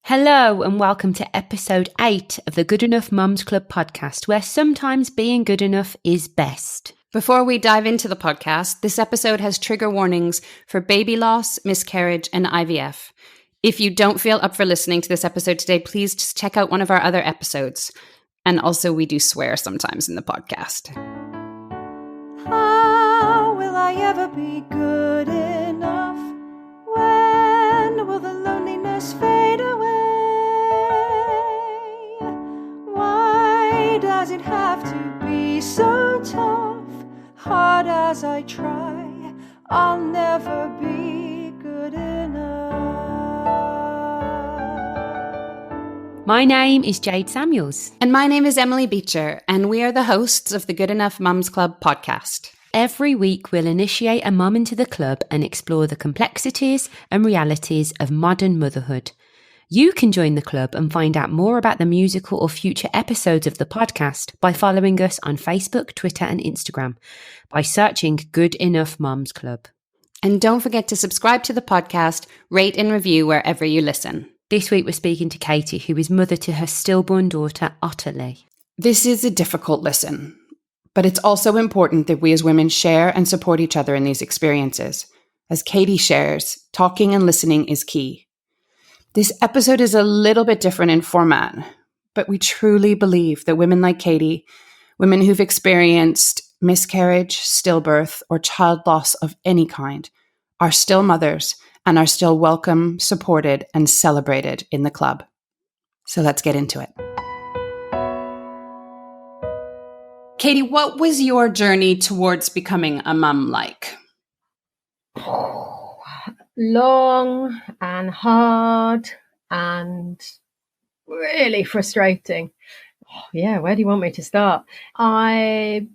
Hello and welcome to episode 8 of the Good Enough Mums Club podcast, where sometimes being good enough is best. Before we dive into the podcast, this episode has trigger warnings for baby loss, miscarriage, and IVF. If you don't feel up for listening to this episode today, please just check out one of our other episodes. And also, we do swear sometimes in the podcast. How will I ever be good enough? When will the loneliness fade away? Why does it have to be so tough? Hard as I try, I'll never be good enough. My name is Jade Samuels. And my name is Emily Beecher, and we are the hosts of the Good Enough Mums Club podcast. Every week we'll initiate a mum into the club and explore the complexities and realities of modern motherhood. You can join the club and find out more about the musical or future episodes of the podcast by following us on Facebook, Twitter and Instagram by searching Good Enough Mums Club. And don't forget to subscribe to the podcast, rate and review wherever you listen. This week we're speaking to Katie, who is mother to her stillborn daughter, Ottilie. This is a difficult listen, but it's also important that we as women share and support each other in these experiences. As Katie shares, talking and listening is key. This episode is a little bit different in format, but we truly believe that women like Katie, women who've experienced miscarriage, stillbirth, or child loss of any kind, are still mothers and are still welcome, supported, and celebrated in the club. So let's get into it. Katie, what was your journey towards becoming a mum like? Long and hard and really frustrating. Where do you want me to start? I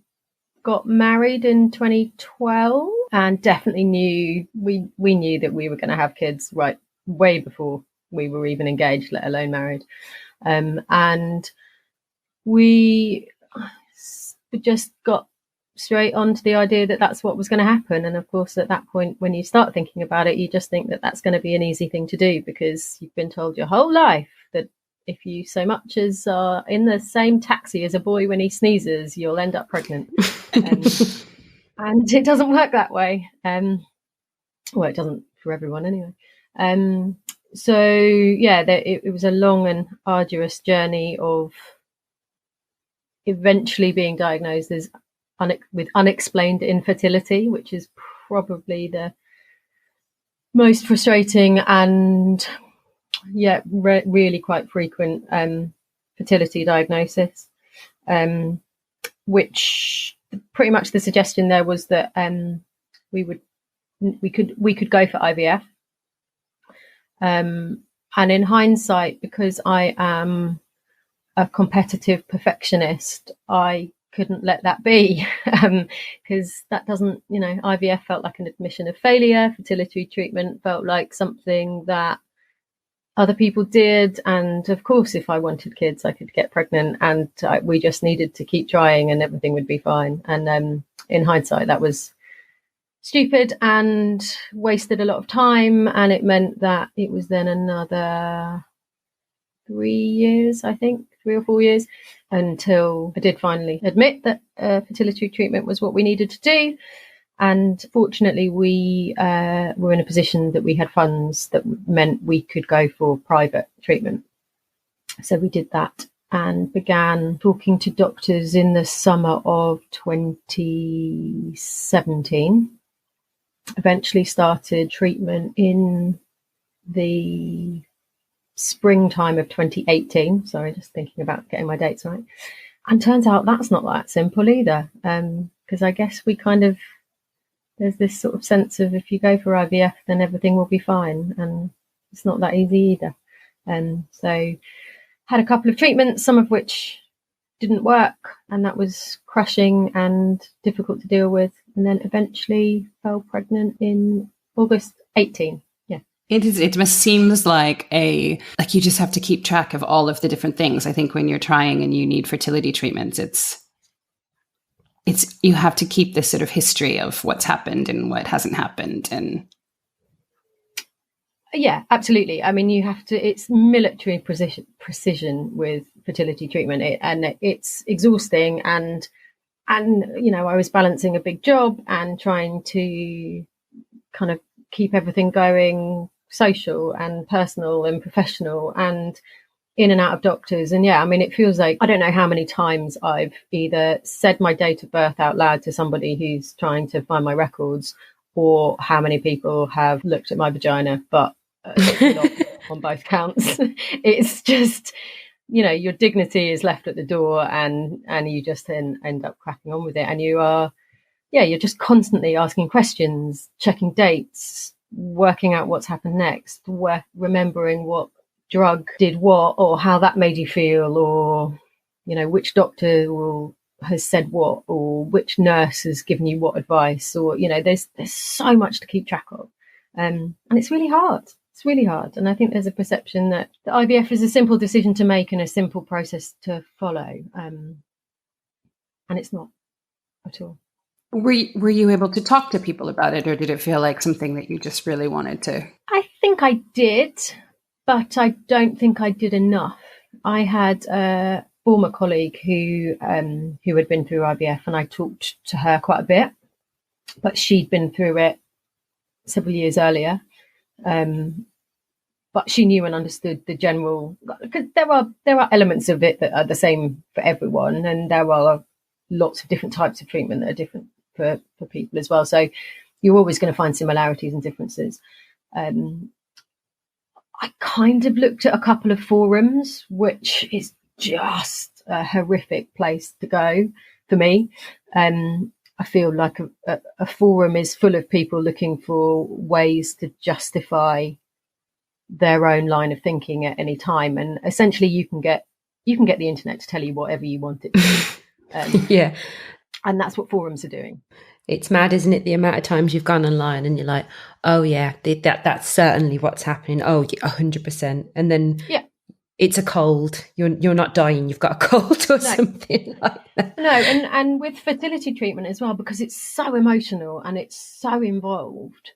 got married in 2012 and definitely knew we knew that we were going to have kids right way before we were even engaged, let alone married. And we just got straight on to the idea that that's what was going to happen. And of course, at that point, when you start thinking about it, you just think that that's going to be an easy thing to do because you've been told your whole life that if you so much as are in the same taxi as a boy when he sneezes, you'll end up pregnant. And it doesn't work that way. Well, it doesn't for everyone anyway. It was a long and arduous journey of eventually being diagnosed as with unexplained infertility, which is probably the most frustrating and really quite frequent fertility diagnosis, which pretty much the suggestion there was that we could go for IVF, and in hindsight, because I am a competitive perfectionist, I couldn't let that be because that doesn't, IVF felt like an admission of failure. Fertility treatment felt like something that other people did. And of course, if I wanted kids, I could get pregnant and we just needed to keep trying and everything would be fine. And in hindsight, that was stupid and wasted a lot of time. And it meant that it was then another 3 years, I think, 3 or 4 years, until I did finally admit that fertility treatment was what we needed to do. And fortunately, we were in a position that we had funds that meant we could go for private treatment. So we did that and began talking to doctors in the summer of 2017. Eventually started treatment in the springtime of 2018. Sorry, just thinking about getting my dates right. And turns out that's not that simple either, because I guess there's this sort of sense of if you go for IVF, then everything will be fine, and it's not that easy either. So had a couple of treatments, some of which didn't work, and that was crushing and difficult to deal with, and then eventually fell pregnant in August 18. It must seems like you just have to keep track of all of the different things. I think when you're trying and you need fertility treatments, it's you have to keep this sort of history of what's happened and what hasn't happened. And Yeah, absolutely. I mean, you have to, it's military precision with fertility treatment, and it's exhausting. And, I was balancing a big job and trying to kind of keep everything going, social and personal and professional, and in and out of doctors. And yeah, I mean, it feels like, I don't know how many times I've either said my date of birth out loud to somebody who's trying to find my records, or how many people have looked at my vagina, but a lot on both counts. It's just, your dignity is left at the door, and you just then end up cracking on with it. And you're just constantly asking questions, checking dates, working out what's happened next, remembering what drug did what, or how that made you feel, or which doctor has said what, or which nurse has given you what advice, or there's so much to keep track of, and it's really hard. It's really hard. And I think there's a perception that the IVF is a simple decision to make and a simple process to follow, and it's not at all. Were you able to talk to people about it, or did it feel like something that you just really wanted to? I think I did, but I don't think I did enough. I had a former colleague who had been through IVF, and I talked to her quite a bit, but she'd been through it several years earlier. But she knew and understood the general, because there are elements of it that are the same for everyone, and there are lots of different types of treatment that are different for people as well. So you're always going to find similarities and differences. I kind of looked at a couple of forums, which is just a horrific place to go for me. I feel like a forum is full of people looking for ways to justify their own line of thinking at any time, and essentially you can get the internet to tell you whatever you want it to. Yeah, and that's what forums are doing. It's mad, isn't it? The amount of times you've gone online and you're like, oh yeah, that's certainly what's happening. Oh, 100%. And then it's a cold. You're not dying. You've got a cold or something like that. No, and with fertility treatment as well, because it's so emotional and it's so involved.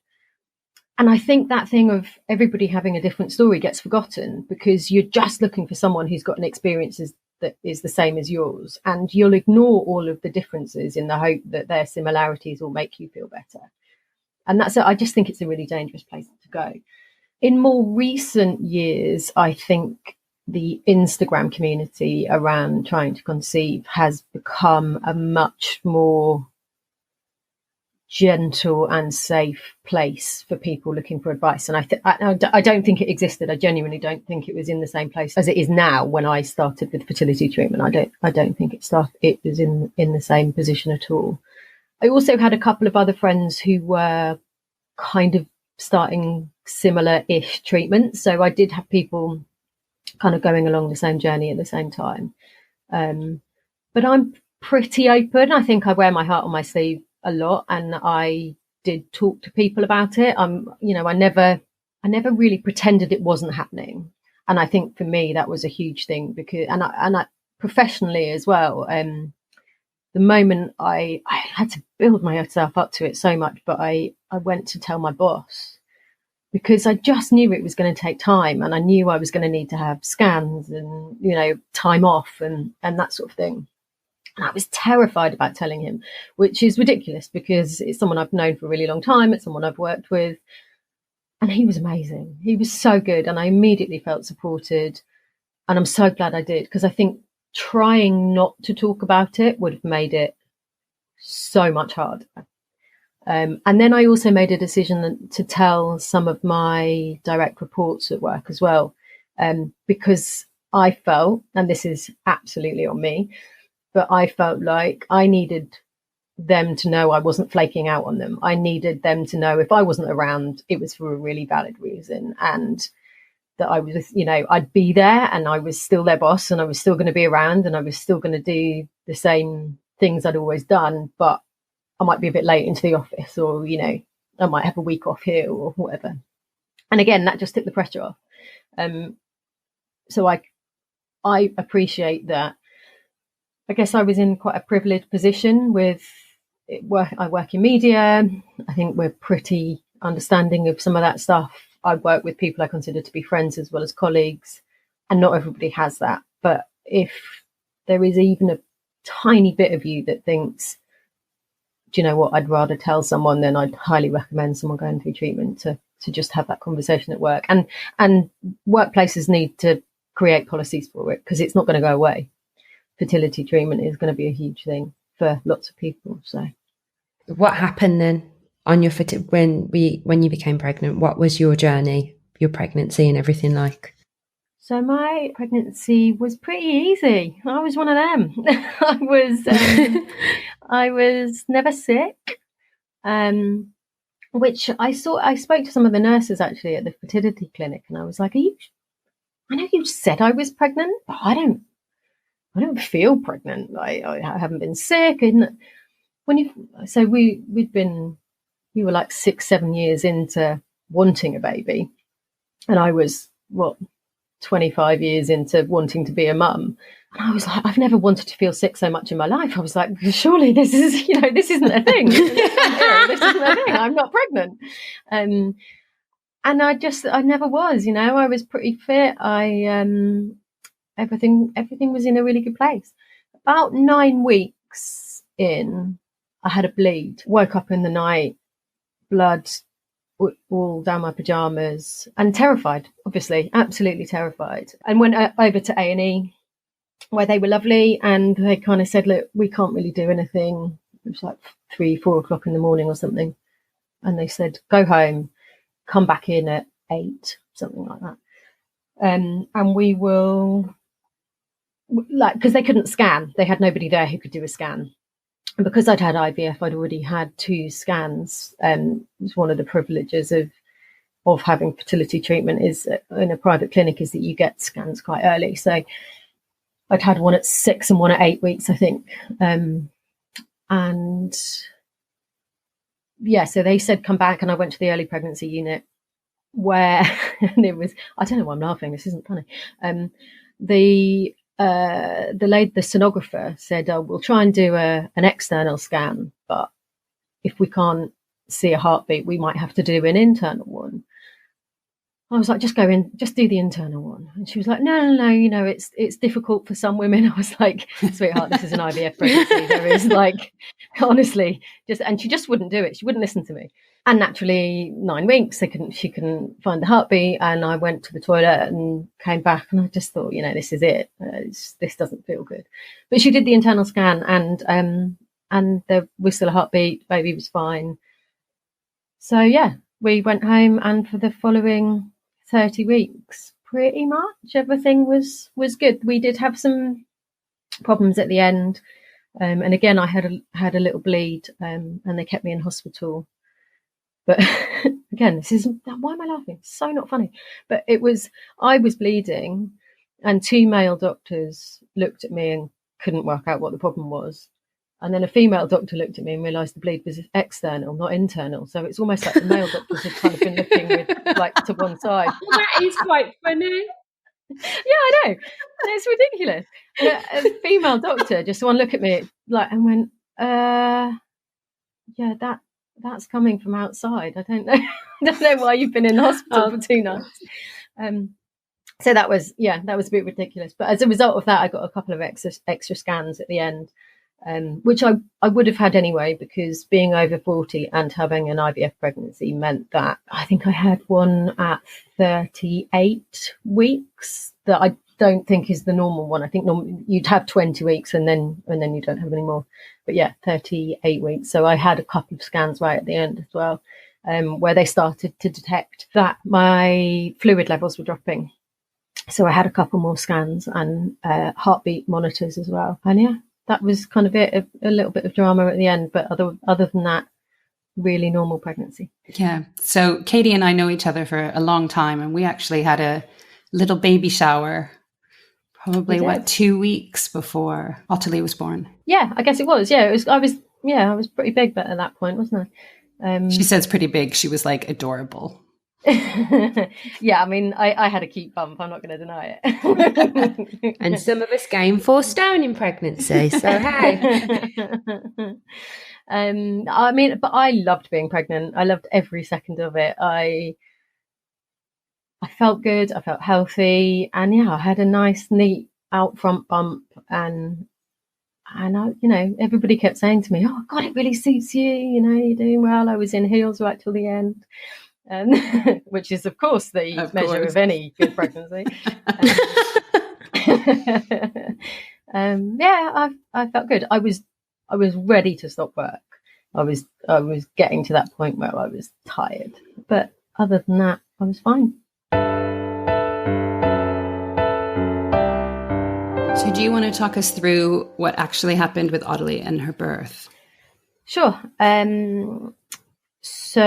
And I think that thing of everybody having a different story gets forgotten, because you're just looking for someone who's got an experience that is the same as yours, and you'll ignore all of the differences in the hope that their similarities will make you feel better. And I just think it's a really dangerous place to go. In more recent years, I think the Instagram community around trying to conceive has become a much more gentle and safe place for people looking for advice. And I don't think it existed. I genuinely don't think it was in the same place as it is now. When I started with fertility treatment, I don't think it was in the same position at all. I also had a couple of other friends who were kind of starting similar-ish treatment. So I did have people kind of going along the same journey at the same time. But I'm pretty open. I think I wear my heart on my sleeve a lot, and I did talk to people about it. I never really pretended it wasn't happening, and I think for me that was a huge thing, because and I professionally as well. The moment I had to build myself up to it so much, but I went to tell my boss, because I just knew it was going to take time, and I knew I was going to need to have scans and time off and that sort of thing. And I was terrified about telling him, which is ridiculous, because it's someone I've known for a really long time. It's someone I've worked with. And he was amazing. He was so good. And I immediately felt supported. And I'm so glad I did, because I think trying not to talk about it would have made it so much harder. And then I also made a decision to tell some of my direct reports at work as well, because I felt, and this is absolutely on me, but I felt like I needed them to know I wasn't flaking out on them. I needed them to know if I wasn't around, it was for a really valid reason, and that I was, I'd be there, and I was still their boss, and I was still going to be around, and I was still going to do the same things I'd always done, but I might be a bit late into the office, or, I might have a week off here or whatever. And again, that just took the pressure off. So I appreciate that. I guess I was in quite a privileged position with work. I work in media. I think we're pretty understanding of some of that stuff. I work with people I consider to be friends as well as colleagues, and not everybody has that. But if there is even a tiny bit of you that thinks, do you know what, I'd rather tell someone, then I'd highly recommend someone going through treatment to just have that conversation at work. And workplaces need to create policies for it, because it's not going to go away. Fertility treatment is going to be a huge thing for lots of people. So what happened then on your when you became pregnant? What was your journey, your pregnancy and everything like? So my pregnancy was pretty easy. I was one of them. I was never sick, which I spoke to some of the nurses actually at the fertility clinic, and I was like, I know you said I was pregnant, but I don't feel pregnant. I haven't been sick. And we were like 6-7 years into wanting a baby, and I was 25 years into wanting to be a mum. And I was like, I've never wanted to feel sick so much in my life. I was like, surely this isn't a thing. This isn't a thing. I'm not pregnant. And I never was, I was pretty fit. Everything was in a really good place. About 9 weeks in, I had a bleed, woke up in the night, blood all down my pajamas, and terrified, obviously, absolutely terrified. And went over to A&E, where they were lovely, and they kind of said, look, we can't really do anything. It was like 3-4 o'clock in the morning or something. And they said, go home, come back in at 8, something like that. And we will, because they couldn't scan. They had nobody there who could do a scan. And because I'd had IVF, I'd already had 2 scans. It was one of the privileges of having fertility treatment is in a private clinic is that you get scans quite early. So I'd had one at 6 and one at 8 weeks, I think. So they said, come back. And I went to the early pregnancy unit where, and it was, I don't know why I'm laughing. This isn't funny. The sonographer said, we'll try and do an external scan, but if we can't see a heartbeat, we might have to do an internal one. I was like, just go in, just do the internal one. And she was like, no, it's difficult for some women. I was like, sweetheart, this is an IVF pregnancy. There is honestly, and she just wouldn't do it. She wouldn't listen to me. And naturally, 9 weeks, she couldn't find the heartbeat. And I went to the toilet and came back, and I just thought, this is it. This doesn't feel good. But she did the internal scan, and there was still a heartbeat. Baby was fine. So yeah, we went home, and for the following 30 weeks, pretty much everything was good. We did have some problems at the end, and again, I had a little bleed, and they kept me in hospital. But again, why am I laughing? It's so not funny. But I was bleeding, and 2 male doctors looked at me and couldn't work out what the problem was. And then a female doctor looked at me and realised the bleed was external, not internal. So it's almost like the male doctors had kind of been looking to one side. That is quite funny. Yeah, I know. It's ridiculous. And a female doctor just one look at me and went, yeah, that's coming from outside. I don't know. I don't know why you've been in the hospital for 2 nights. So that was a bit ridiculous. But as a result of that, I got a couple of extra scans at the end, which I would have had anyway, because being over 40 and having an IVF pregnancy meant that I think I had one at 38 weeks that I don't think is the normal one. I think you'd have 20 weeks and then you don't have any more. But yeah, 38 weeks. So I had a couple of scans right at the end as well, where they started to detect that my fluid levels were dropping. So I had a couple more scans and heartbeat monitors as well. And yeah, that was kind of it, a little bit of drama at the end. But other than that, really normal pregnancy. Yeah. So Katie and I know each other for a long time, and we actually had a little baby shower probably 2 weeks before Ottilie was born. Yeah, I guess it was. Yeah, I was pretty big at that point, wasn't I? She says pretty big. She was like adorable. Yeah, I mean, I had a cute bump. I'm not going to deny it. And some of us gained 4 stone in pregnancy. So hey. I mean, but I loved being pregnant. I loved every second of it. I felt good, I felt healthy, and yeah, I had a nice, neat out front bump, and I, everybody kept saying to me, "Oh God, it really suits you. You're doing well." I was in heels right till the end, and which is, of course, the measure of any good pregnancy. Yeah, I felt good. I was ready to stop work. I was getting to that point where I was tired, but other than that, I was fine. So do you want to talk us through what actually happened with Ottilie and her birth? Sure. So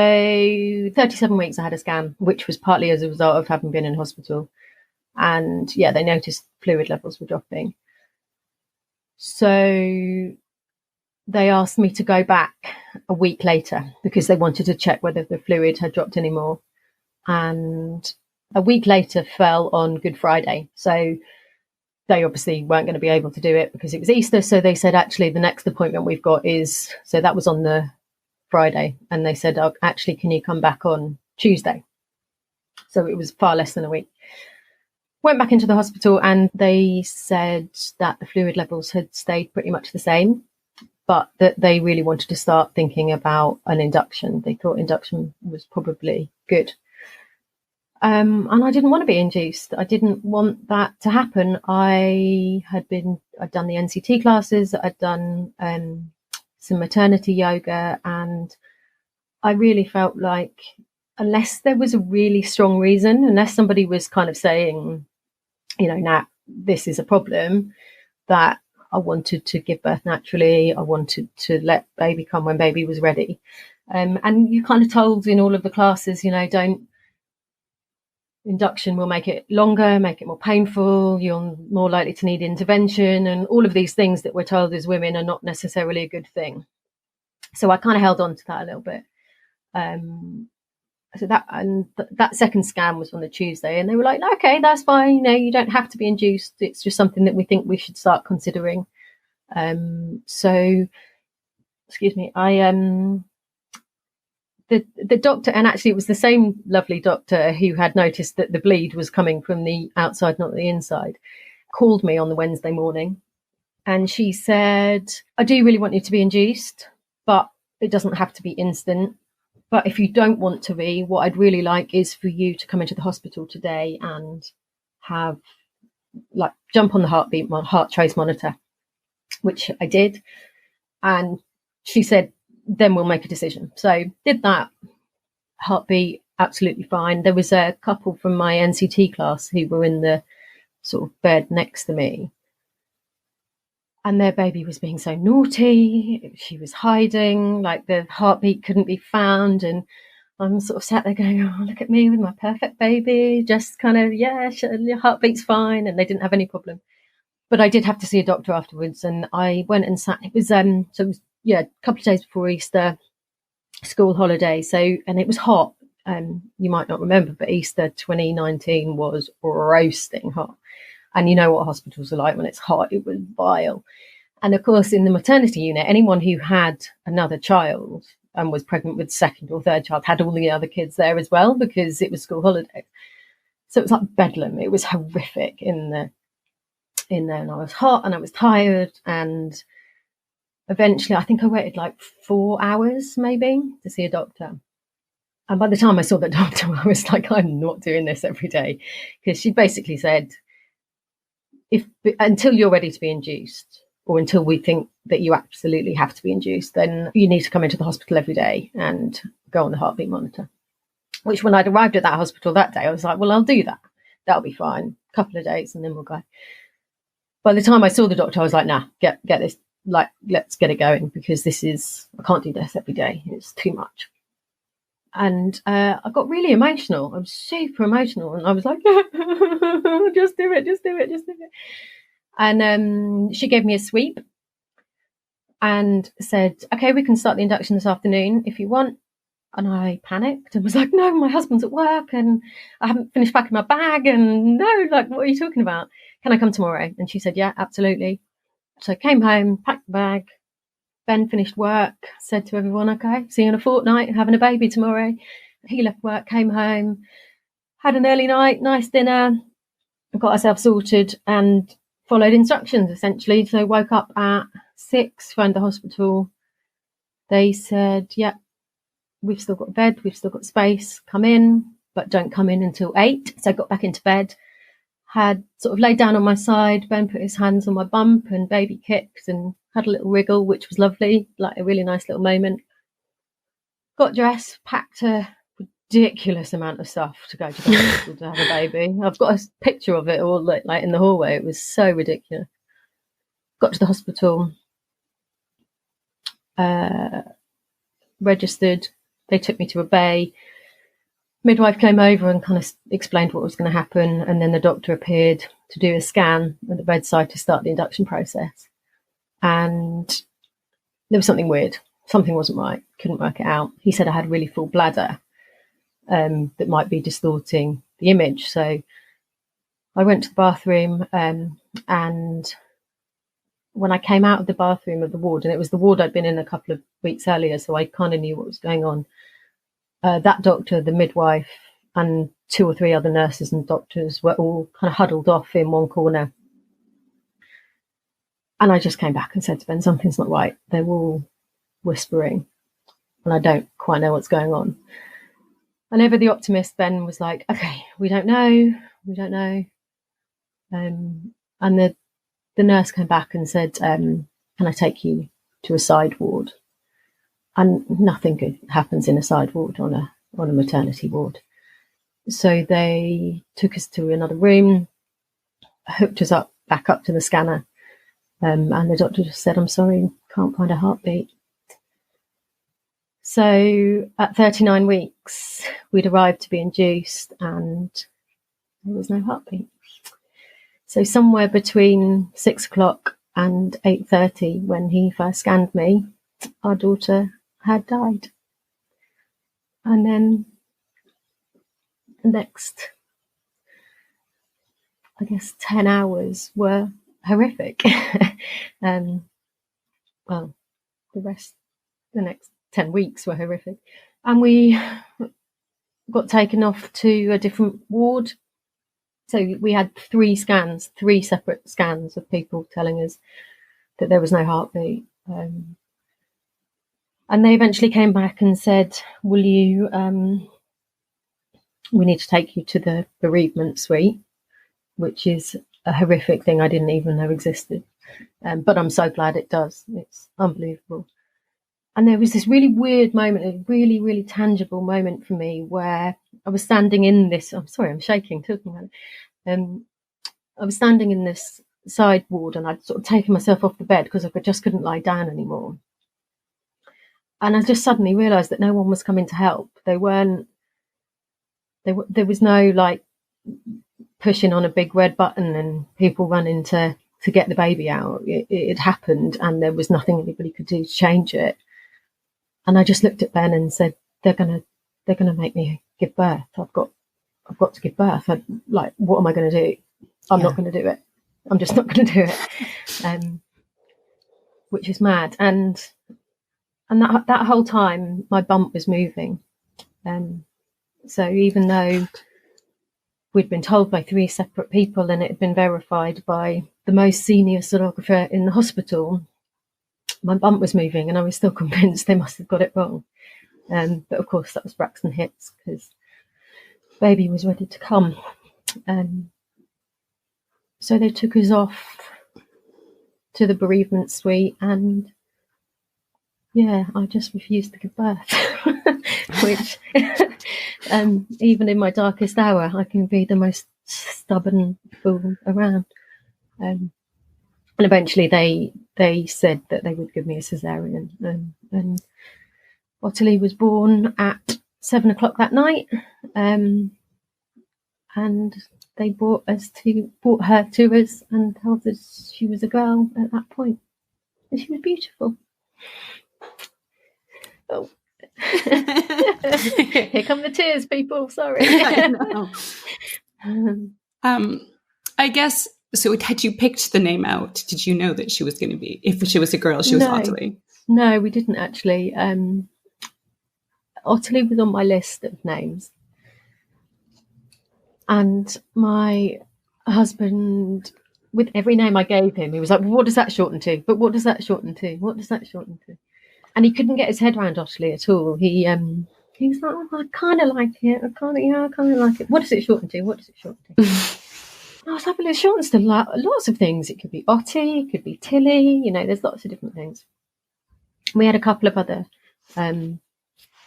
37 weeks I had a scan, which was partly as a result of having been in hospital. And yeah, they noticed fluid levels were dropping. So they asked me to go back a week later because they wanted to check whether the fluid had dropped anymore. And a week later fell on Good Friday. So they obviously weren't going to be able to do it because it was Easter. So they said, actually, the next appointment we've got is, so that was on the Friday. And they said, oh, actually, can you come back on Tuesday? So it was far less than a week. Went back into the hospital and they said that the fluid levels had stayed pretty much the same, but that they really wanted to start thinking about an induction. They thought induction was probably good. And I didn't want to be induced. I didn't want that to happen. I'd done the NCT classes, I'd done some maternity yoga, and I really felt like unless there was a really strong reason, unless somebody was kind of saying, now this is a problem, that I wanted to give birth naturally. I wanted to let baby come when baby was ready. And you kind of told in all of the classes, induction will make it longer, make it more painful, you're more likely to need intervention, and all of these things that we're told as women are not necessarily a good thing. So I kind of held on to that a little bit. So that second scan was on the Tuesday, and they were like, no, okay, that's fine. You don't have to be induced. It's just something that we think we should start considering. So, excuse me, the doctor, and actually it was the same lovely doctor who had noticed that the bleed was coming from the outside, not the inside, called me on the Wednesday morning. And she said, I do really want you to be induced, but it doesn't have to be instant. But if you don't want to be, what I'd really like is for you to come into the hospital today and jump on the heart trace monitor, which I did. And she said, then we'll make a decision. So did that. Heartbeat absolutely fine. There was a couple from my NCT class who were in the sort of bed next to me, and their baby was being so naughty. She was hiding, like the heartbeat couldn't be found. And I'm sort of sat there going, oh, look at me with my perfect baby, just kind of, your heartbeat's fine. And they didn't have any problem. But I did have to see a doctor afterwards, and I went and sat. It was a couple of days before Easter, school holiday. So, and it was hot. You might not remember, but Easter 2019 was roasting hot. And you know what hospitals are like when it's hot. It was vile. And of course, in the maternity unit, anyone who had another child and was pregnant with second or third child had all the other kids there as well, because it was school holiday. So it was like bedlam. It was horrific in there. And I was hot and I was tired, and eventually I think I waited like 4 hours maybe to see a doctor. And by the time I saw the doctor, I was like, I'm not doing this every day, because she basically said, until you're ready to be induced, or until we think that you absolutely have to be induced, then you need to come into the hospital every day and go on the heartbeat monitor. Which, when I'd arrived at that hospital that day, I was like, well, I'll do that. That'll be fine. A couple of days and then we'll go. By the time I saw the doctor, I was like, nah, get this, let's get it going, because I can't do this every day. It's too much. And I got really emotional. I was super emotional. And I was like, just do it. And she gave me a sweep and said, okay, we can start the induction this afternoon if you want. And I panicked and was like, no, my husband's at work and I haven't finished packing my bag. And no, what are you talking about? Can I come tomorrow? And she said, yeah, absolutely. So I came home, packed the bag. Ben finished work, said to everyone, okay, see you in a fortnight, having a baby tomorrow. He left work, came home. had an early night, nice dinner, got ourselves sorted and followed instructions essentially. So woke up at 6, phoned the hospital. They said, yeah, we've still got a bed, we've still got space, come in, but don't come in until 8. So I got back into bed, had sort of laid down on my side. Ben put his hands on my bump and baby kicked and had a little wriggle, which was lovely, like a really nice little moment. Got dressed, packed a ridiculous amount of stuff to go to the hospital to have a baby. I've got a picture of it all like in the hallway. It was so ridiculous. Got to the hospital, registered. They took me to a bay. Midwife came over and kind of explained what was going to happen, and then the doctor appeared to do a scan at the bedside to start the induction process. And there was something weird. Something wasn't right. Couldn't work it out. He said I had a really full bladder that might be distorting the image. So I went to the bathroom, and when I came out of the bathroom of the ward, and it was the ward I'd been in a couple of weeks earlier, so I kind of knew what was going on. That doctor, the midwife, and 2 or 3 other nurses and doctors were all kind of huddled off in one corner. And I just came back and said to Ben, something's not right. They were all whispering, and I don't quite know what's going on. And ever the optimist, Ben was like, okay, we don't know. And the nurse came back and said, can I take you to a side ward? And nothing good happens in a side ward on a maternity ward. So they took us to another room, hooked us back up to the scanner, and the doctor just said, I'm sorry, can't find a heartbeat. So at 39 weeks, we'd arrived to be induced and there was no heartbeat. So somewhere between 6 o'clock and 8:30, when he first scanned me, our daughter had died. And then the next, I guess, 10 hours were horrific. Well, the next 10 weeks were horrific. And we got taken off to a different ward. So we had 3 separate scans of people telling us that there was no heartbeat. And they eventually came back and said, we need to take you to the bereavement suite, which is a horrific thing I didn't even know existed. But I'm so glad it does. It's unbelievable. And there was this really weird moment, a really, really tangible moment for me where I was standing in this, I'm sorry, I'm shaking talking about it. I was standing in this side ward and I'd sort of taken myself off the bed because I just couldn't lie down anymore. And I just suddenly realised that no one was coming to help. There was no like pushing on a big red button and people running to get the baby out. It happened and there was nothing anybody could do to change it. And I just looked at Ben and said, they're gonna make me give birth. I've got to give birth. What am I going to do? I'm not going to do it. I'm just not going to do it. Which is mad. And that whole time, my bump was moving. So even though we'd been told by 3 separate people and it had been verified by the most senior sonographer in the hospital, my bump was moving and I was still convinced they must have got it wrong. But of course, that was Braxton Hicks because baby was ready to come. So they took us off to the bereavement suite and I just refused to give birth, which even in my darkest hour, I can be the most stubborn fool around. And eventually they said that they would give me a cesarean. And Ottilie was born at 7 o'clock that night. And they brought her to us and told us she was a girl at that point. And she was beautiful. Oh. Here come the tears, people. Sorry. I guess, so had you picked the name out? Did you know that she was going to be, if she was a girl, she was Ottilie? No, we didn't actually. Ottilie was on my list of names. And my husband, with every name I gave him, he was like, well, what does that shorten to? But what does that shorten to? What does that shorten to? And he couldn't get his head around Ottilie at all. He was like, oh, I kind of like it. I kind of like it. What does it shorten to? What does it shorten to? I was like, well, it shortens to lots of things. It could be Ottie, it could be Tilly. You know, there's lots of different things. We had a couple of other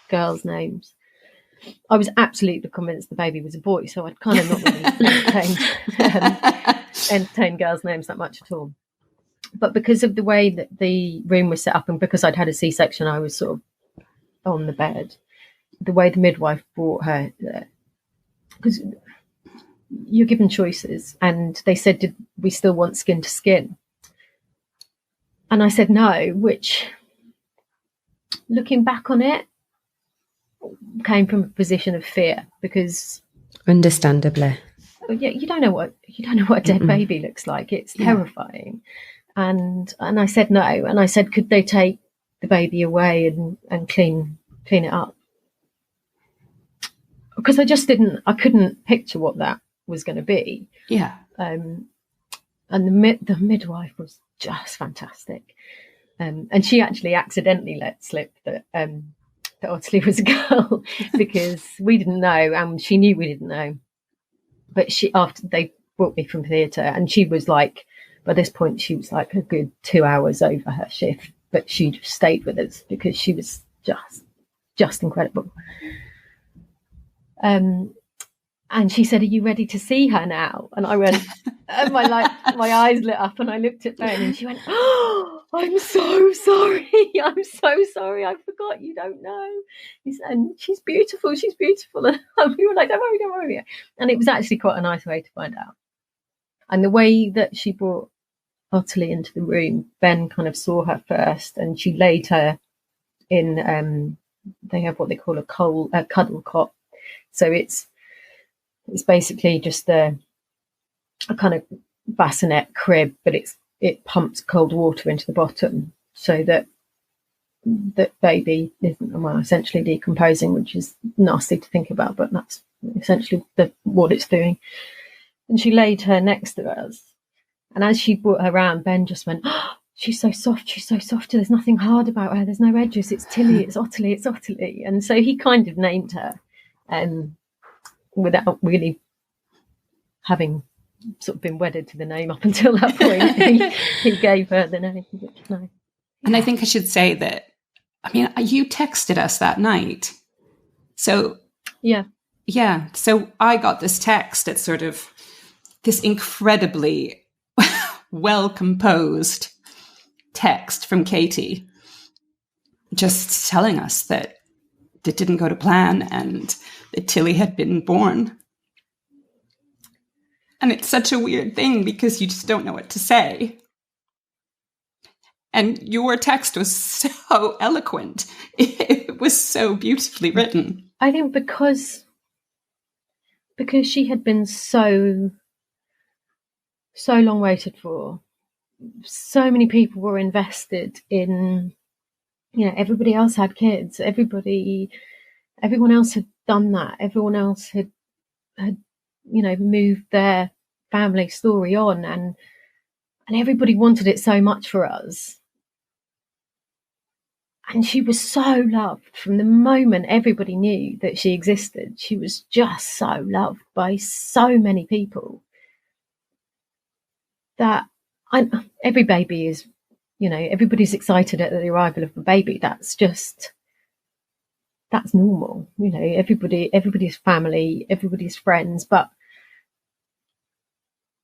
girls' names. I was absolutely convinced the baby was a boy, so I'd kind of not really entertained girls' names that much at all. But because of the way that the room was set up, and because I'd had a C-section, I was sort of on the bed. The way the midwife brought her, because you're given choices, and they said, did we still want skin to skin? And I said no, which, looking back on it, came from a position of fear, because understandably, you don't know what a dead baby looks like. It's terrifying. And I said no, and I said, could they take the baby away and clean it up? Because I couldn't picture what that was going to be. Yeah. And the midwife was just fantastic. And she actually accidentally let slip that Ottilie was a girl, because we didn't know, and she knew we didn't know. But after they brought me from theatre, and she was like, by this point, she was like a good 2 hours over her shift, but she just stayed with us because she was just incredible. And she said, are you ready to see her now? And I went, and my eyes lit up, and I looked at Ben, and she went, oh, I'm so sorry. I'm so sorry. I forgot you don't know. And she's beautiful. And we were like, don't worry. And it was actually quite a nice way to find out. And the way that she brought Ottilie into the room, Ben kind of saw her first, and she laid her in, they have what they call a cuddle cot. So it's basically just a kind of bassinet crib, but it pumps cold water into the bottom so that baby isn't essentially decomposing, which is nasty to think about, but that's essentially what it's doing. And she laid her next to us, and as she brought her around, Ben just went, oh, she's so soft, there's nothing hard about her, there's no edges, it's Tilly, it's Ottilie. And so he kind of named her, without really having sort of been wedded to the name up until that point. he gave her the name. No. And I think I should say that, I mean, you texted us that night. So yeah. So I got this text at sort of this incredibly well-composed text from Katie, just telling us that it didn't go to plan and that Tilly had been born. And it's such a weird thing because you just don't know what to say. And your text was so eloquent. It was so beautifully written. I think because she had been so long waited for, so many people were invested in, everybody else had kids, everyone else had done that, everyone else had moved their family story on, and everybody wanted it so much for us. And she was so loved from the moment everybody knew that she existed. She was just so loved by so many people that every baby is, everybody's excited at the arrival of a baby. That's normal. Everybody's family, everybody's friends. But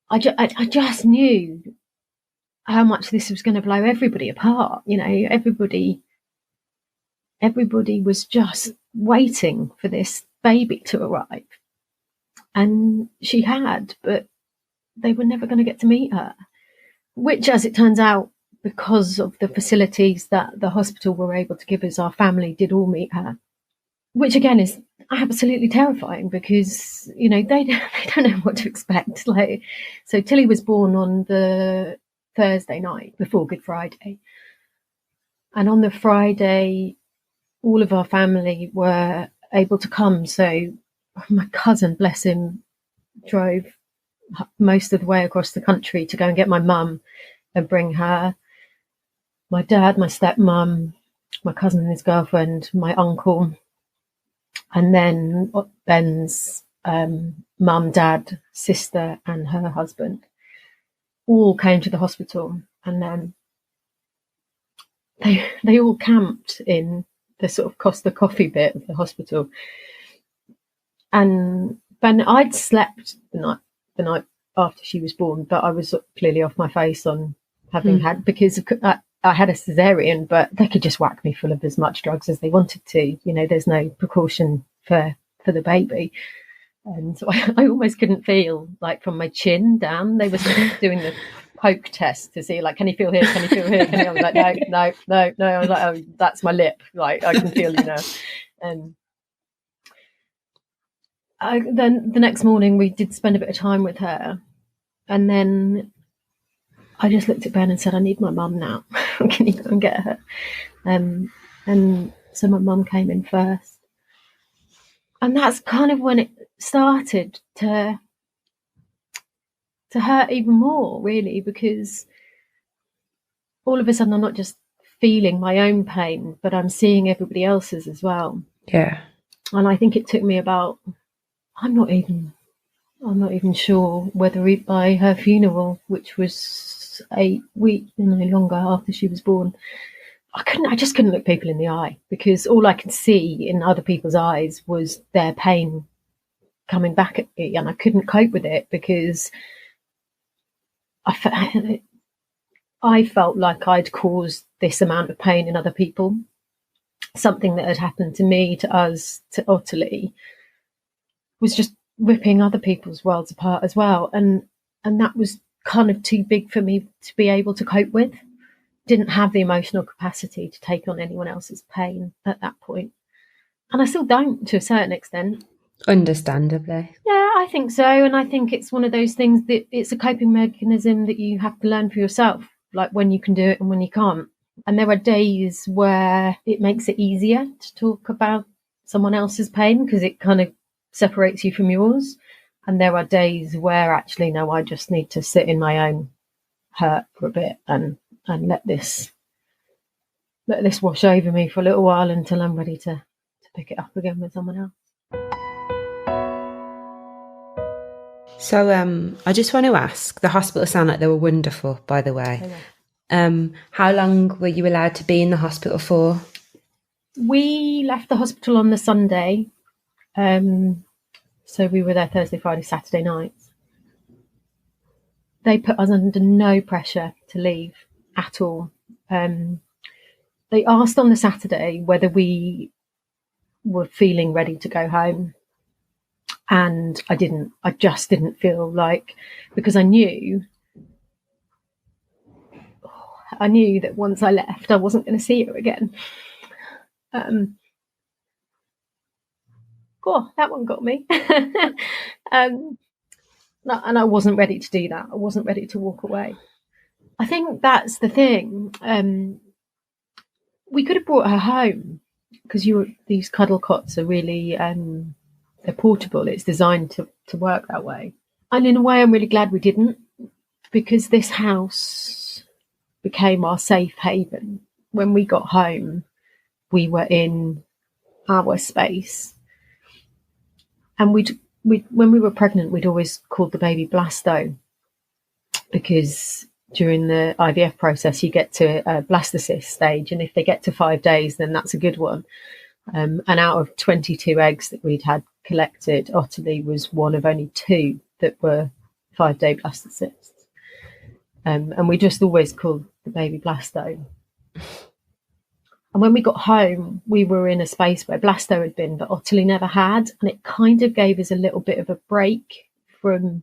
I just knew how much this was going to blow everybody apart. Everybody was just waiting for this baby to arrive. And she had, but they were never going to get to meet her, which, as it turns out, because of the facilities that the hospital were able to give us, our family did all meet her, which again is absolutely terrifying because, they don't know what to expect. So Tilly was born on the Thursday night before Good Friday. And on the Friday, all of our family were able to come. So my cousin, bless him, drove most of the way across the country to go and get my mum and bring her, my dad, my stepmum, my cousin and his girlfriend, my uncle, and then Ben's mum, dad, sister, and her husband all came to the hospital, and then they all camped in the sort of Costa Coffee bit of the hospital. And Ben, I'd slept the night after she was born, but I was clearly off my face on having had, because I had a cesarean, but they could just whack me full of as much drugs as they wanted to. You know, there's no precaution for the baby. And so I almost couldn't feel, like, from my chin down. They were sort of doing the poke test to see, like, can you feel here? Can you feel here? I was like, no. I was like, oh, that's my lip. Like, I can feel you now. And then the next morning we did spend a bit of time with her. And then I just looked at Ben and said, I need my mum now. Can you go and get her? And so my mum came in first. And that's kind of when it started to hurt even more, really, because all of a sudden I'm not just feeling my own pain, but I'm seeing everybody else's as well. Yeah. And I think it took me about, I'm not even sure whether by her funeral, which was 8 weeks, longer after she was born, I just couldn't look people in the eye, because all I could see in other people's eyes was their pain coming back at me, and I couldn't cope with it because I felt like I'd caused this amount of pain in other people. Something that had happened to me, to us, to Ottilie, was just ripping other people's worlds apart as well. And that was kind of too big for me to be able to cope with. Didn't have the emotional capacity to take on anyone else's pain at that point. And I still don't, to a certain extent. Understandably. Yeah, I think so. And I think it's one of those things that it's a coping mechanism that you have to learn for yourself, like when you can do it and when you can't. And there are days where it makes it easier to talk about someone else's pain because it kind of separates you from yours. And there are days where actually, no, I just need to sit in my own hurt for a bit and let this wash over me for a little while until I'm ready to pick it up again with someone else. So I just want to ask, the hospital sound like they were wonderful, by the way. How long were you allowed to be in the hospital for? We left the hospital on the Sunday. So we were there Thursday, Friday, Saturday nights. They put us under no pressure to leave at all. They asked on the Saturday whether we were feeling ready to go home. And I didn't. I just didn't feel like, because I knew that once I left, I wasn't going to see her again. Cool, that one got me. And I wasn't ready to do that. I wasn't ready to walk away. I think that's the thing. We could have brought her home because these cuddle cots are really they're portable. It's designed to work that way. And in a way, I'm really glad we didn't, because this house became our safe haven. When we got home, we were in our space. And when we were pregnant, we'd always called the baby Blasto, because during the IVF process, you get to blastocyst stage. And if they get to 5 days, then that's a good one. And out of 22 eggs that we'd had collected, Ottilie was one of only 2 that were 5-day blastocysts. And we just always called the baby Blasto. And when we got home, we were in a space where Blasto had been, but Ottilie never had. And it kind of gave us a little bit of a break from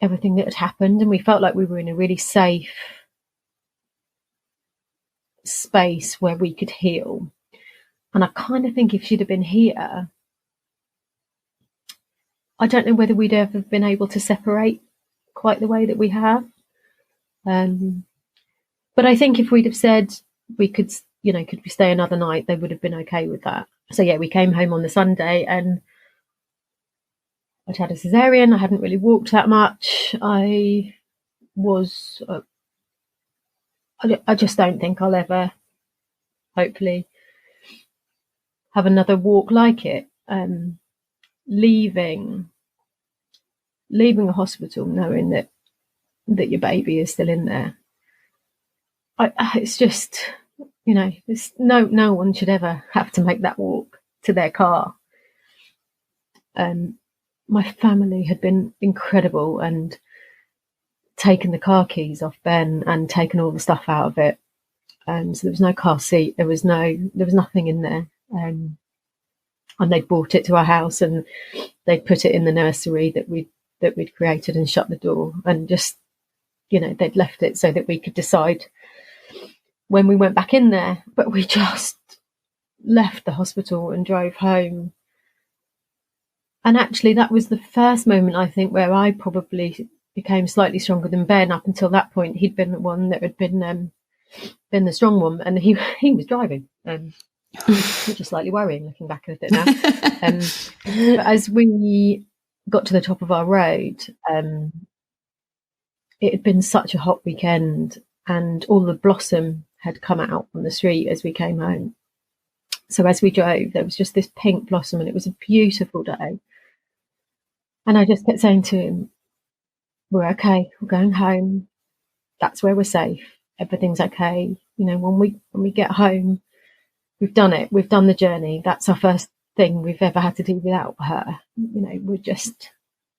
everything that had happened. And we felt like we were in a really safe space where we could heal. And I kind of think if she'd have been here, I don't know whether we'd ever been able to separate quite the way that we have. But I think if we'd have said we could we stay another night, they would have been okay with that. So yeah, we came home on the Sunday, and I'd had a cesarean. I hadn't really walked that much. I just don't think I'll ever, hopefully, have another walk like it. Leaving a hospital knowing that your baby is still in there. It's just, it's no one should ever have to make that walk to their car. My family had been incredible and taken the car keys off Ben and taken all the stuff out of it. So there was no car seat. There was nothing in there. And they'd brought it to our house and they'd put it in the nursery that we'd created and shut the door and just, they'd left it so that we could decide when we went back in there. But we just left the hospital and drove home. And actually that was the first moment, I think, where I probably became slightly stronger than Ben. Up until that point, he'd been the one that had been the strong one, and he was driving. Which is slightly worrying looking back at it now. But as we got to the top of our road, it had been such a hot weekend and all the blossom had come out on the street as we came home. So as we drove, there was just this pink blossom and it was a beautiful day. And I just kept saying to him, we're okay, we're going home. That's where we're safe. Everything's okay. When we get home, we've done it. We've done the journey. That's our first thing we've ever had to do without her. We're just,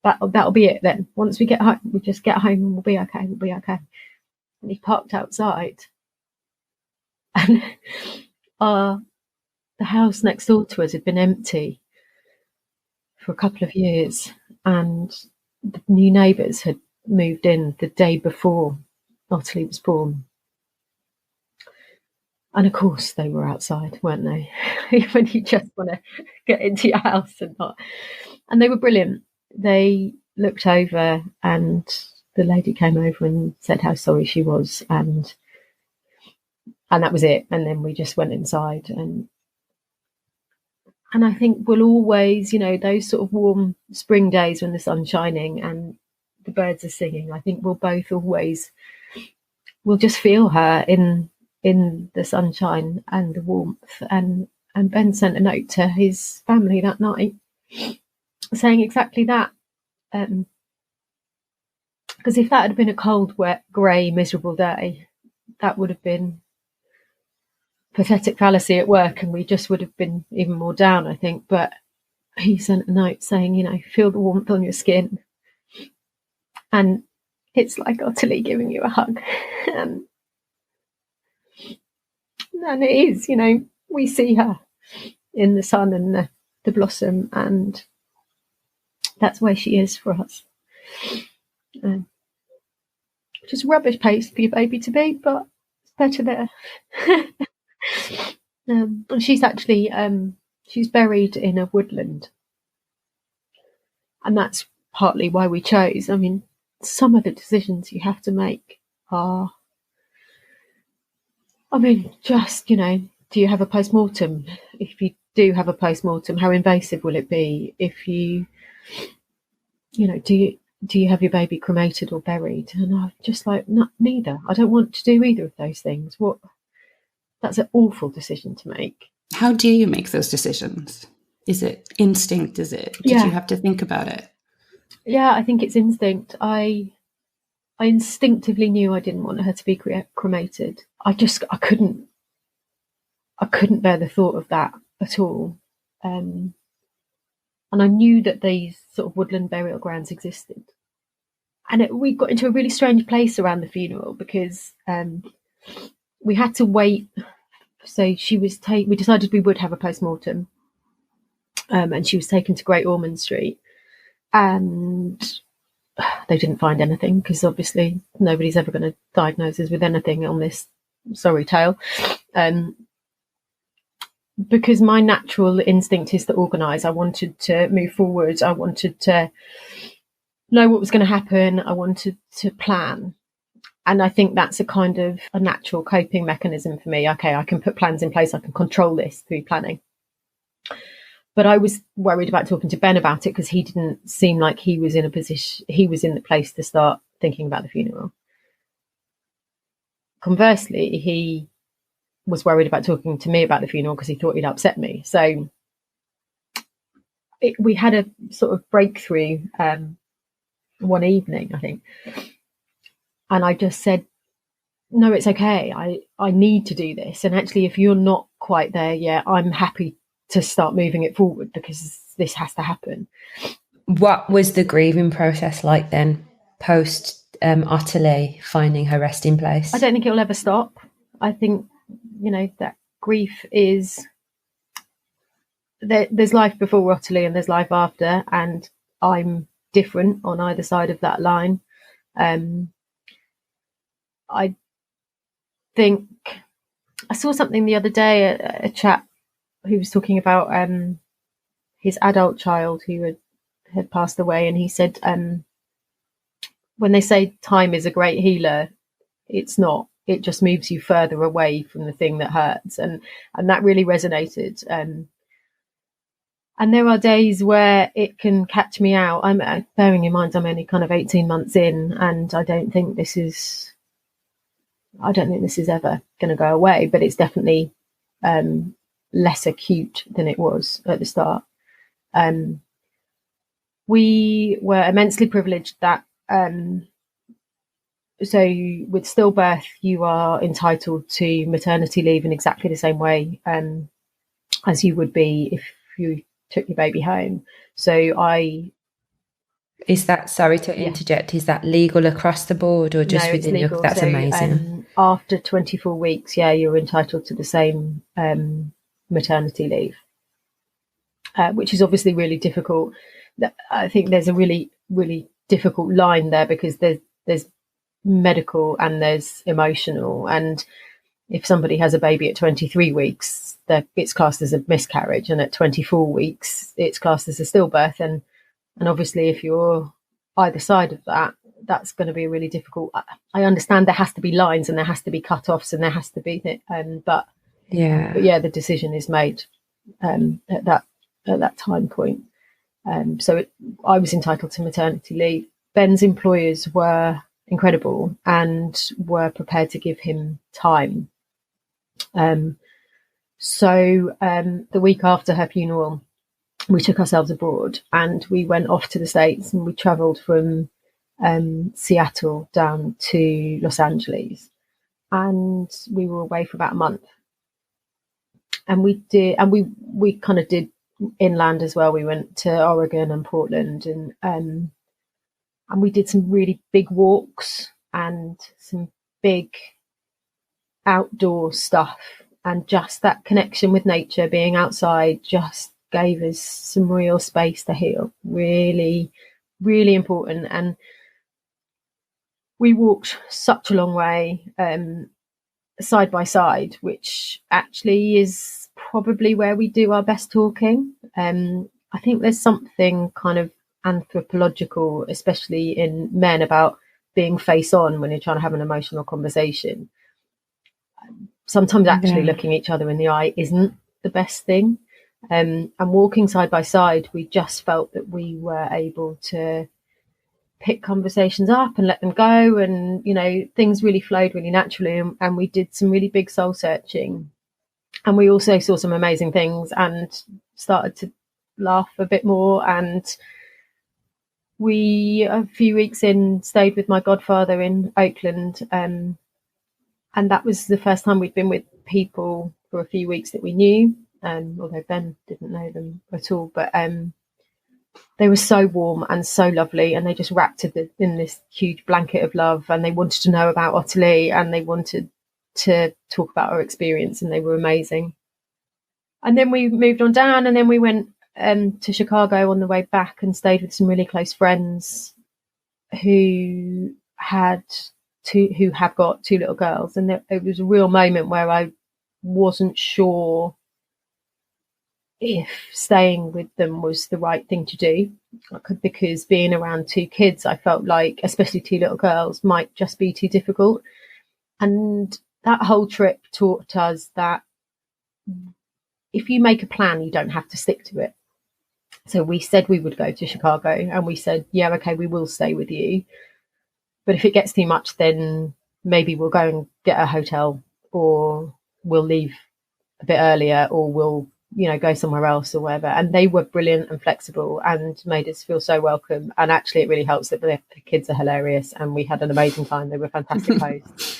that'll be it then. Once we get home, we just get home and we'll be okay. We'll be okay. And he parked outside. And the house next door to us had been empty for a couple of years. And the new neighbours had moved in the day before Ottilie was born. And of course they were outside, weren't they? When you just want to get into your house and not. And they were brilliant. They looked over and the lady came over and said how sorry she was. And that was it. And then we just went inside. And I think we'll always, those sort of warm spring days when the sun's shining and the birds are singing, I think we'll just feel her in the sunshine and the warmth. And Ben sent a note to his family that night saying exactly that. Because if that had been a cold, wet, grey, miserable day, that would have been pathetic fallacy at work and we just would have been even more down, I think. But he sent a note saying, feel the warmth on your skin. And it's like Ottilie giving you a hug. And it is, we see her in the sun and the blossom, and that's where she is for us. Which is rubbish pace for your baby to be, but it's better there. And she's actually she's buried in a woodland, and that's partly why we chose. I mean, some of the decisions you have to make are, just, do you have a post-mortem? If you do have a post-mortem, how invasive will it be? If you, do you have your baby cremated or buried? And I'm just like, no, neither. I don't want to do either of those things. That's an awful decision to make. How do you make those decisions? Is it instinct? Did you have to think about it? Yeah, I think it's instinct. I instinctively knew I didn't want her to be cremated. I couldn't bear the thought of that at all. And I knew that these sort of woodland burial grounds existed. And we got into a really strange place around the funeral because we had to wait. So she was we decided we would have a post-mortem, and she was taken to Great Ormond Street, and they didn't find anything because obviously nobody's ever going to diagnose us with anything on this sorry tale. Because my natural instinct is to organise. I wanted to move forward. I wanted to know what was going to happen. I wanted to plan. And I think that's a kind of a natural coping mechanism for me. Okay, I can put plans in place. I can control this through planning. But I was worried about talking to Ben about it because he didn't seem like he was in the place to start thinking about the funeral. Conversely, he was worried about talking to me about the funeral because he thought he'd upset me. So we had a sort of breakthrough one evening, I think. And I just said, no, it's okay. I need to do this. And actually, if you're not quite there yet, I'm happy to start moving it forward because this has to happen. What was the grieving process like then, post Ottilie finding her resting place? I don't think it will ever stop. I think, that grief is... There's life before Ottilie and there's life after, and I'm different on either side of that line. I think I saw something the other day, a chap who was talking about his adult child who had passed away, and he said when they say time is a great healer, it's not. It just moves you further away from the thing that hurts, and that really resonated. And there are days where it can catch me out. I'm bearing in mind I'm only kind of 18 months in, and I don't think this is ever going to go away, but it's definitely less acute than it was at the start. We were immensely privileged that so with stillbirth, you are entitled to maternity leave in exactly the same way as you would be if you took your baby home. So is that, sorry to interject, is that legal across the board or just within your... That's so, amazing. After 24 weeks, you're entitled to the same maternity leave, which is obviously really difficult. I think there's a really, really difficult line there because there's medical and there's emotional, and if somebody has a baby at 23 weeks, it's classed as a miscarriage, and at 24 weeks, it's classed as a stillbirth. And obviously, if you're either side of that, that's going to be really difficult. I understand there has to be lines and there has to be cut-offs and there has to be, but the decision is made at that time point. So I was entitled to maternity leave. Ben's employers were incredible and were prepared to give him time. So the week after her funeral, we took ourselves abroad and we went off to the States, and we travelled from Seattle down to Los Angeles, and we were away for about a month. And we kind of did inland as well. We went to Oregon and Portland, and we did some really big walks and some big outdoor stuff, and just that connection with nature, being outside, just gave us some real space to heal. Really, really important. And we walked such a long way side by side, which actually is probably where we do our best talking. I think there's something kind of anthropological, especially in men, about being face on when you're trying to have an emotional conversation. Sometimes actually looking each other in the eye isn't the best thing. And walking side by side, we just felt that we were able to pick conversations up and let them go. And, things really flowed really naturally. And we did some really big soul searching. And we also saw some amazing things and started to laugh a bit more. And we, a few weeks in, stayed with my godfather in Oakland. And that was the first time we'd been with people for a few weeks that we knew, although Ben didn't know them at all. But they were so warm and so lovely, and they just wrapped it in this huge blanket of love, and they wanted to know about Ottilie, and they wanted to talk about our experience, and they were amazing. And then we moved on down, and then we went to Chicago on the way back and stayed with some really close friends who have got two little girls. And it was a real moment where I wasn't sure if staying with them was the right thing to do, because being around two kids, I felt like, especially two little girls, might just be too difficult. And that whole trip taught us that if you make a plan, you don't have to stick to it. So we said we would go to Chicago, and we said, yeah, okay, we will stay with you. But if it gets too much, then maybe we'll go and get a hotel, or we'll leave a bit earlier, or we'll, go somewhere else or whatever. And they were brilliant and flexible and made us feel so welcome. And actually, it really helps that the kids are hilarious, and we had an amazing time. They were fantastic hosts.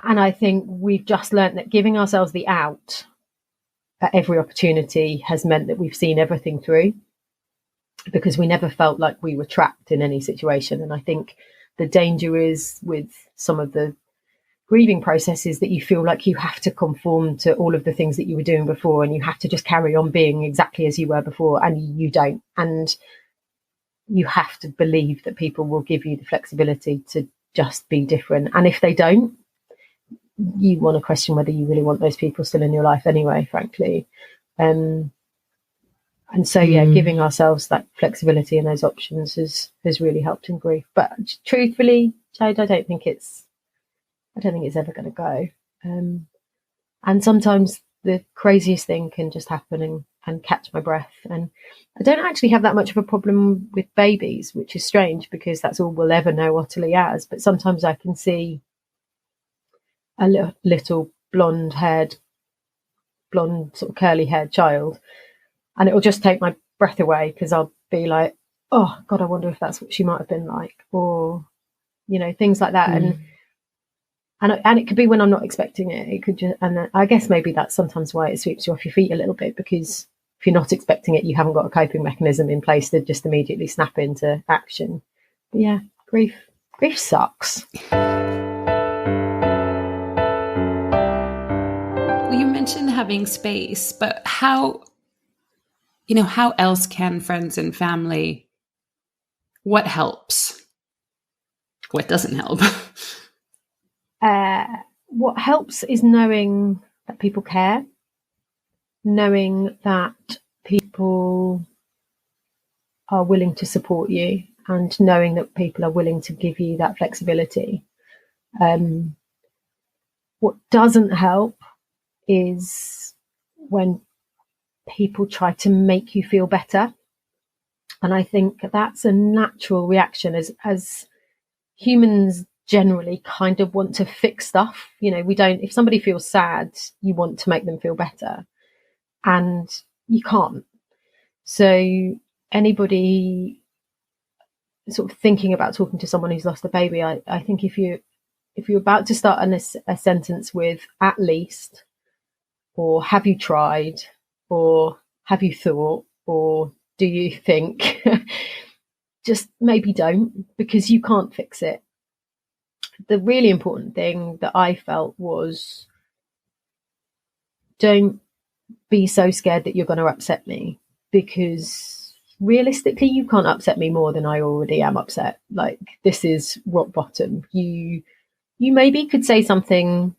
And I think we've just learnt that giving ourselves the out at every opportunity has meant that we've seen everything through, because we never felt like we were trapped in any situation. And I think the danger is with some of the grieving processes that you feel like you have to conform to all of the things that you were doing before, and you have to just carry on being exactly as you were before, and you don't. And you have to believe that people will give you the flexibility to just be different. And if they don't, you want to question whether you really want those people still in your life anyway, frankly. And so, giving ourselves that flexibility and those options has really helped in grief. But truthfully, Jade, I don't think it's ever going to go. And sometimes the craziest thing can just happen and catch my breath. And I don't actually have that much of a problem with babies, which is strange, because that's all we'll ever know Ottilie as. But sometimes I can see a little blonde sort of curly haired child, and it will just take my breath away, because I'll be like, oh God, I wonder if that's what she might have been like, or, things like that. And it could be when I'm not expecting it. It could just, and I guess maybe that's sometimes why it sweeps you off your feet a little bit, because if you're not expecting it, you haven't got a coping mechanism in place to just immediately snap into action. But yeah, grief sucks. Well, you mentioned having space, but how else can friends and family, what helps? What doesn't help? What helps is knowing that people care, knowing that people are willing to support you, and knowing that people are willing to give you that flexibility. What doesn't help is when people try to make you feel better. And I think that's a natural reaction as humans generally kind of want to fix stuff. If somebody feels sad, you want to make them feel better, and you can't. So anybody sort of thinking about talking to someone who's lost a baby, I think if you're about to start a sentence with "at least," or "have you tried," or "have you thought," or "do you think," just maybe don't, because you can't fix it. The really important thing that I felt was, don't be so scared that you're going to upset me, because realistically, you can't upset me more than I already am upset. Like, this is rock bottom. You maybe could say something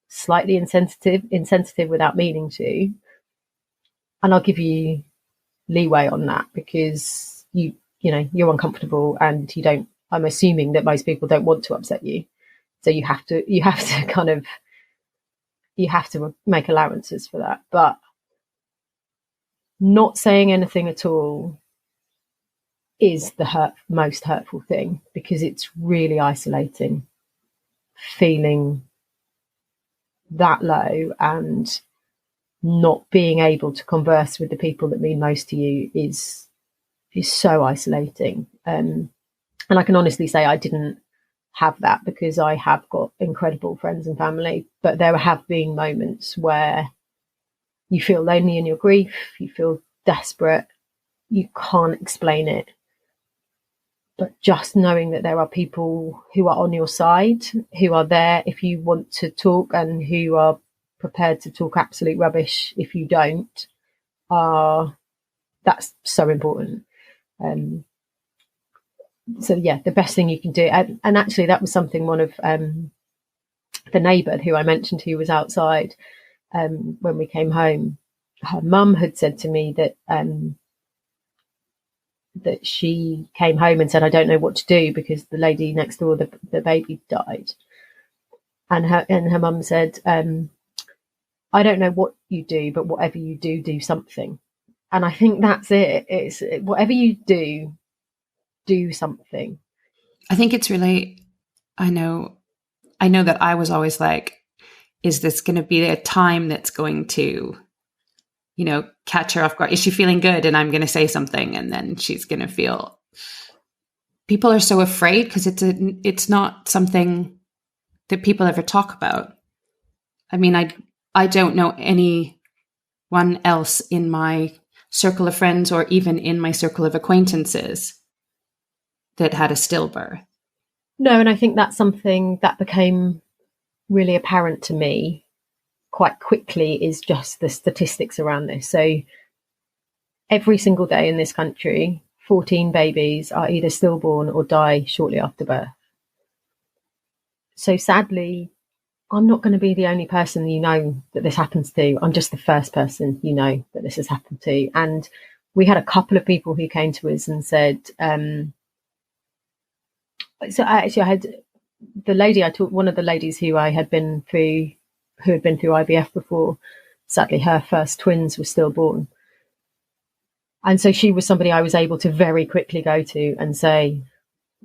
slightly insensitive without meaning to, and I'll give you leeway on that, because you're uncomfortable, and you don't. I'm assuming that most people don't want to upset you, so you have to make allowances for that. But not saying anything at all is the most hurtful thing, because it's really isolating. Feeling that low and not being able to converse with the people that mean most to you is so isolating. And I can honestly say I didn't have that, because I have got incredible friends and family, but there have been moments where you feel lonely in your grief, you feel desperate, you can't explain it. But just knowing that there are people who are on your side, who are there if you want to talk, and who are prepared to talk absolute rubbish if you don't, that's so important. So yeah, the best thing you can do, and actually that was something one of the neighbour who I mentioned, who was outside when we came home, her mum had said to me that that she came home and said, I don't know what to do, because the lady next door, the baby died. And her mum said, I don't know what you do, but whatever you do, do something. And I think that's it. It's whatever you do something. I think it's really, I know that I was always like, is this going to be a time that's going to, catch her off guard? Is she feeling good? And I'm going to say something, and then she's going to feel. People are so afraid because it's not something that people ever talk about. I mean, I don't know anyone else in my circle of friends or even in my circle of acquaintances that had a stillbirth. No, and I think that's something that became really apparent to me quite quickly, is just the statistics around this. So every single day in this country, 14 babies are either stillborn or die shortly after birth. So sadly, I'm not going to be the only person that this happens to. I'm just the first person that this has happened to. And we had a couple of people who came to us and said, so I had the lady one of the ladies who had been through IVF before. Sadly, her first twins were stillborn. And so she was somebody I was able to very quickly go to and say,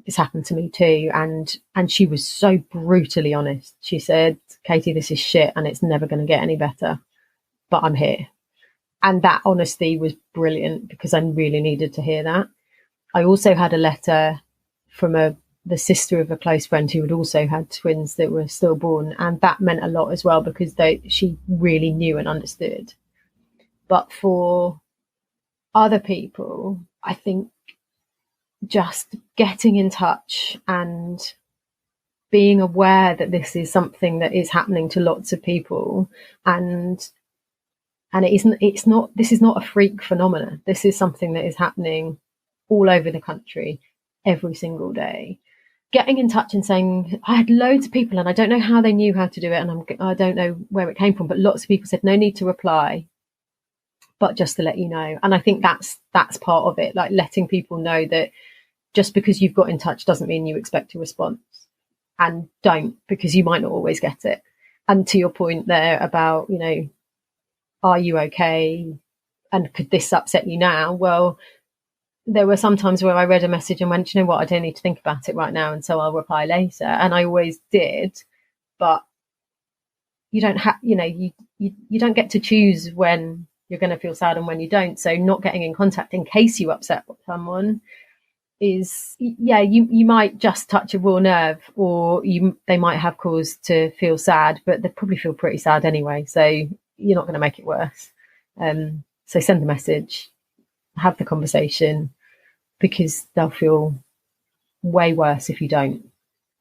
this happened to me too. And she was so brutally honest. She said, Katie, this is shit and it's never going to get any better, but I'm here. And that honesty was brilliant because I really needed to hear that. I also had a letter from the sister of a close friend who had also had twins that were stillborn. And that meant a lot as well because she really knew and understood. But for other people, I think just getting in touch and being aware that this is something that is happening to lots of people, and this is not a freak phenomenon. This is something that is happening all over the country every single day. Getting in touch and saying, I had loads of people and I don't know how they knew how to do it, and I don't know where it came from, but lots of people said no need to reply, but just to let you know. And I think that's part of it, like letting people know that just because you've got in touch doesn't mean you expect a response, and don't, because you might not always get it. And to your point there about, are you okay? And could this upset you now? Well, there were some times where I read a message and went, you know what, I don't need to think about it right now, and so I'll reply later. And I always did, but you don't have, you don't get to choose when you're going to feel sad and when you don't. So not getting in contact in case you upset someone is, you might just touch a raw nerve, or they might have cause to feel sad, but they probably feel pretty sad anyway. So you're not going to make it worse. So send the message, have the conversation, because they'll feel way worse if you don't.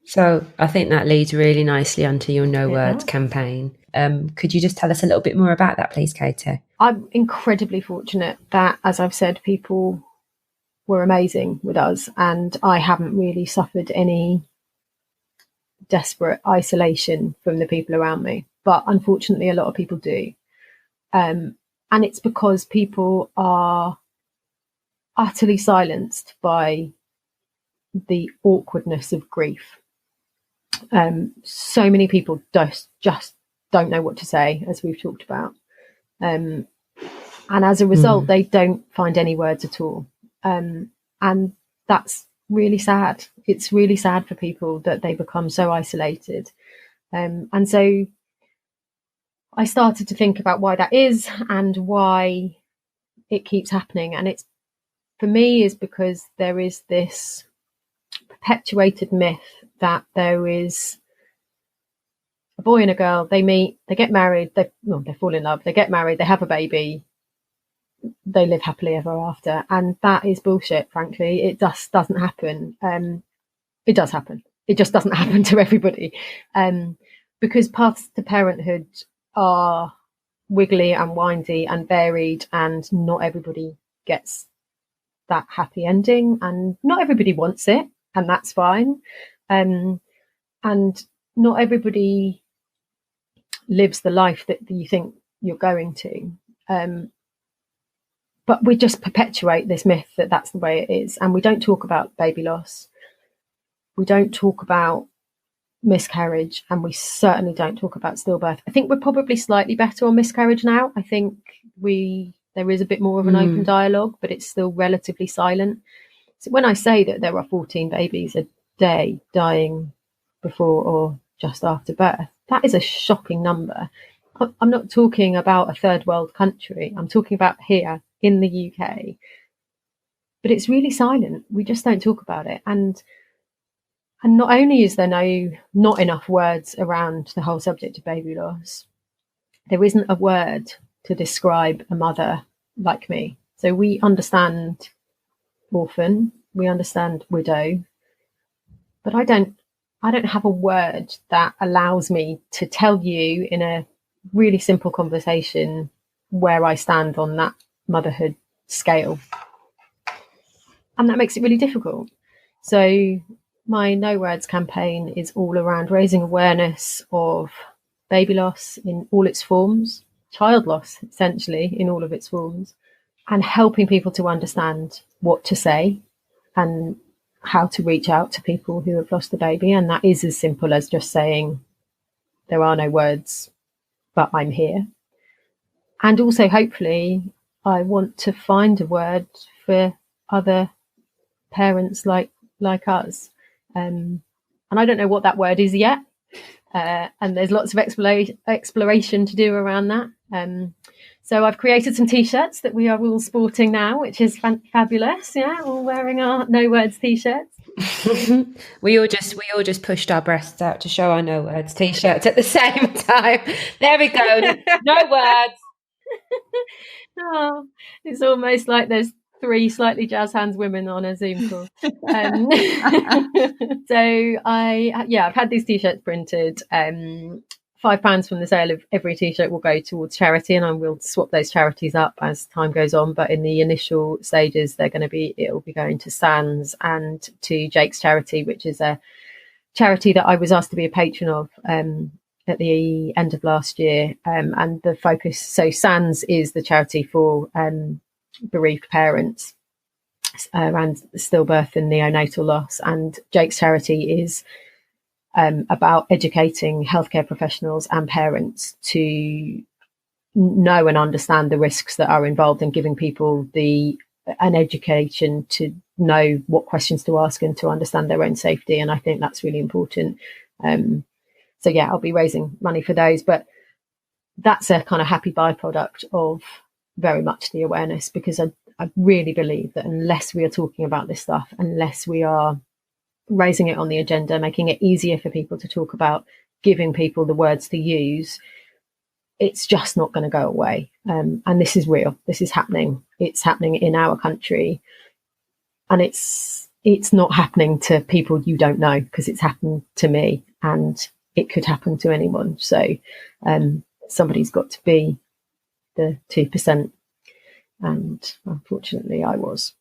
So I think that leads really nicely onto your No Words campaign. Could you just tell us a little bit more about that, please, Katie? I'm incredibly fortunate that, as I've said, people were amazing with us, and I haven't really suffered any desperate isolation from the people around me. But unfortunately, a lot of people do. And it's because people are utterly silenced by the awkwardness of grief. So many people just don't know what to say, as we've talked about. And as a result, they don't find any words at all. And that's really sad. It's really sad for people that they become so isolated. And so I started to think about why that is and why it keeps happening. And it's, for me, is because there is this perpetuated myth that there is a boy and a girl, they meet, they get married, they fall in love, they get married, they have a baby, they live happily ever after. And that is bullshit, frankly. It just doesn't happen. It does happen. It just doesn't happen to everybody. Because paths to parenthood are wiggly and windy and varied, and not everybody gets that happy ending, and not everybody wants it, and that's fine. And not everybody lives the life that you think you're going to. But we just perpetuate this myth that that's the way it is. And we don't talk about baby loss. We don't talk about miscarriage, and we certainly don't talk about stillbirth. I think we're probably slightly better on miscarriage now. I think we there is a bit more of an open dialogue, but it's still relatively silent. So when I say that there are 14 babies a day dying before or just after birth, that is a shocking number. I'm not talking about a third world country. I'm talking about here in the UK. But it's really silent. We just don't talk about it. And not only is there not enough words around the whole subject of baby loss, there isn't a word to describe a mother like me. So we understand orphan, we understand widow, but I don't have a word that allows me to tell you in a really simple conversation where I stand on that motherhood scale. And that makes it really difficult. So my No Words campaign is all around raising awareness of baby loss in all its forms, child loss, essentially, in all of its forms, and helping people to understand what to say and how to reach out to people who have lost a baby. And that is as simple as just saying, there are no words, but I'm here. And also, hopefully, I want to find a word for other parents like us. And I don't know what that word is yet. And there's lots of exploration to do around that. So I've created some T-shirts that we are all sporting now, which is fabulous. Yeah, all wearing our No Words T-shirts. we all just pushed our breasts out to show our No Words T-shirts at the same time. There we go. No words. Oh, it's almost like there's 3 slightly jazz hands women on a Zoom call. So I've had these T-shirts printed. £5 from the sale of every T-shirt will go towards charity, and I will swap those charities up as time goes on. But in the initial stages, it'll be going to SANS and to Jake's Charity, which is a charity that I was asked to be a patron of at the end of last year. And the focus, so SANS is the charity for bereaved parents around stillbirth and neonatal loss, and Jake's Charity is about educating healthcare professionals and parents to know and understand the risks that are involved, in giving people an education to know what questions to ask and to understand their own safety. And I think that's really important. So yeah, I'll be raising money for those, but that's a kind of happy byproduct of very much the awareness, because I really believe that unless we are talking about this stuff, unless we are raising it on the agenda, making it easier for people to talk about, giving people the words to use, it's just not going to go away. And this is real. This is happening. It's happening in our country, and it's not happening to people you don't know, because it's happened to me, and it could happen to anyone. So somebody's got to be the 2%, and unfortunately I was.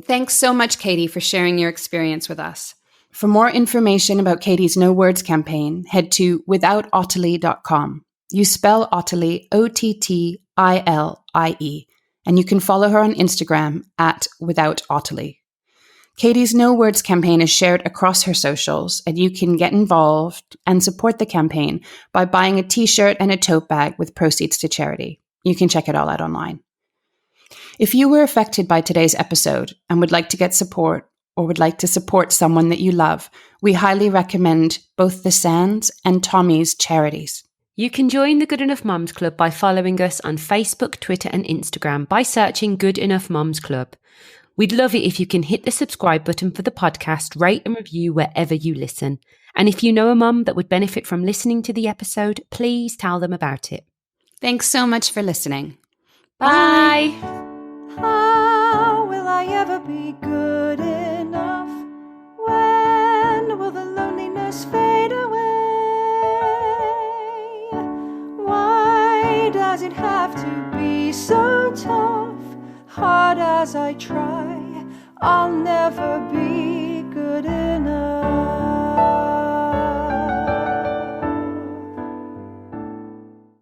Thanks so much, Katie, for sharing your experience with us. For more information about Katie's No Words campaign, head to withoutottilie.com. You spell Ottilie Ottilie, and you can follow her on Instagram at withoutottilie. Katie's No Words campaign is shared across her socials, and you can get involved and support the campaign by buying a t-shirt and a tote bag with proceeds to charity. You can check it all out online. If you were affected by today's episode and would like to get support, or would like to support someone that you love, we highly recommend both the SANS and Tommy's charities. You can join the Good Enough Mums Club by following us on Facebook, Twitter and Instagram by searching Good Enough Mums Club. We'd love it if you can hit the subscribe button for the podcast, rate and review wherever you listen. And if you know a mum that would benefit from listening to the episode, please tell them about it. Thanks so much for listening. Bye. How will I ever be good enough? When will the loneliness fade away? Why does it have to be so tough? Hard as I try, I'll never be